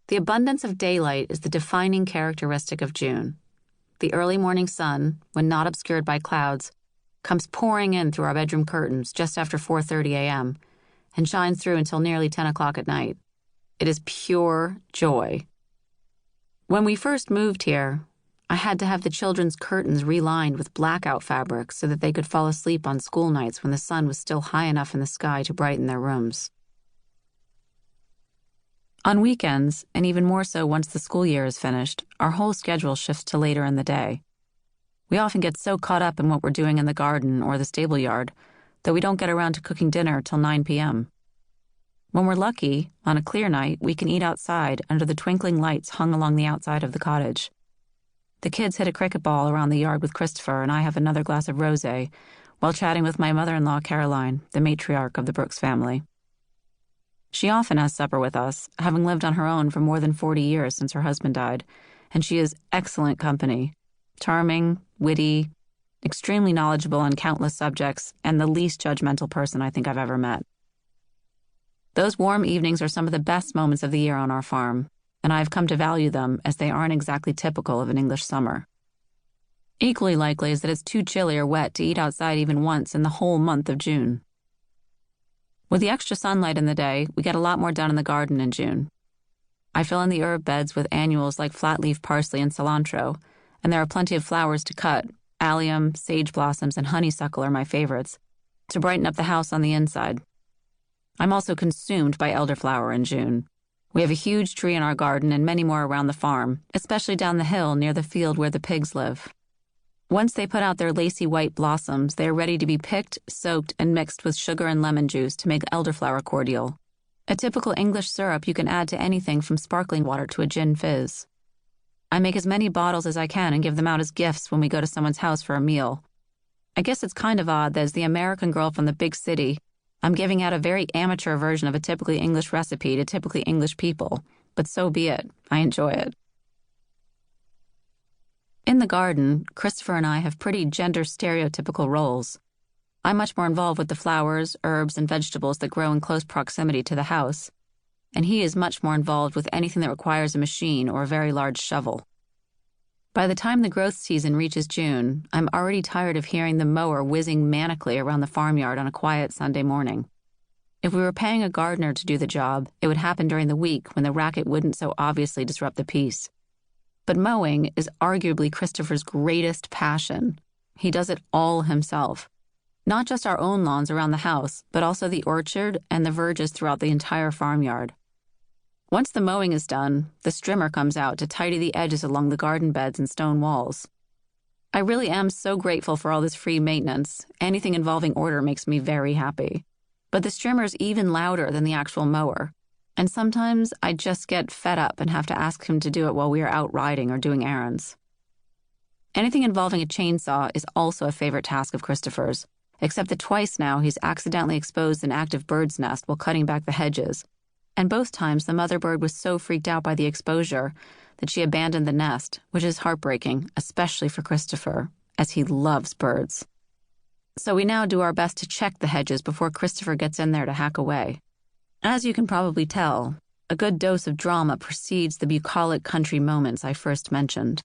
The abundance of daylight is the defining characteristic of June. The early morning sun, when not obscured by clouds, comes pouring in through our bedroom curtains just after 4:30 a.m. and shines through until nearly 10 o'clock at night. It is pure joy. When we first moved here, I had to have the children's curtains relined with blackout fabric so that they could fall asleep on school nights when the sun was still high enough in the sky to brighten their rooms. On weekends, and even more so once the school year is finished, our whole schedule shifts to later in the day. We often get so caught up in what we're doing in the garden or the stable yard that we don't get around to cooking dinner till 9 p.m. When we're lucky, on a clear night, we can eat outside under the twinkling lights hung along the outside of the cottage. The kids hit a cricket ball around the yard with Christopher, and I have another glass of rosé while chatting with my mother-in-law, Caroline, the matriarch of the Brooks family. She often has supper with us, having lived on her own for more than 40 years since her husband died, and she is excellent company. Charming, witty, extremely knowledgeable on countless subjects, and the least judgmental person I think I've ever met. Those warm evenings are some of the best moments of the year on our farm, and I've come to value them as they aren't exactly typical of an English summer. Equally likely is that it's too chilly or wet to eat outside even once in the whole month of June. With the extra sunlight in the day, we get a lot more done in the garden in June. I fill in the herb beds with annuals like flat-leaf parsley and cilantro, and there are plenty of flowers to cut. Allium, sage blossoms, and honeysuckle are my favorites, to brighten up the house on the inside. I'm also consumed by elderflower in June. We have a huge tree in our garden and many more around the farm, especially down the hill near the field where the pigs live. Once they put out their lacy white blossoms, they are ready to be picked, soaked, and mixed with sugar and lemon juice to make elderflower cordial, a typical English syrup you can add to anything from sparkling water to a gin fizz. I make as many bottles as I can and give them out as gifts when we go to someone's house for a meal. I guess it's kind of odd that as the American girl from the big city, I'm giving out a very amateur version of a typically English recipe to typically English people, but so be it. I enjoy it. In the garden, Christopher and I have pretty gender-stereotypical roles. I'm much more involved with the flowers, herbs, and vegetables that grow in close proximity to the house, and he is much more involved with anything that requires a machine or a very large shovel. By the time the growth season reaches June, I'm already tired of hearing the mower whizzing manically around the farmyard on a quiet Sunday morning. If we were paying a gardener to do the job, it would happen during the week when the racket wouldn't so obviously disrupt the peace. But mowing is arguably Christopher's greatest passion. He does it all himself. Not just our own lawns around the house, but also the orchard and the verges throughout the entire farmyard. Once the mowing is done, the strimmer comes out to tidy the edges along the garden beds and stone walls. I really am so grateful for all this free maintenance. Anything involving order makes me very happy. But the strimmer's even louder than the actual mower. And sometimes I just get fed up and have to ask him to do it while we are out riding or doing errands. Anything involving a chainsaw is also a favorite task of Christopher's, except that twice now he's accidentally exposed an active bird's nest while cutting back the hedges, and both times the mother bird was so freaked out by the exposure that she abandoned the nest, which is heartbreaking, especially for Christopher, as he loves birds. So we now do our best to check the hedges before Christopher gets in there to hack away. As you can probably tell, a good dose of drama precedes the bucolic country moments I first mentioned.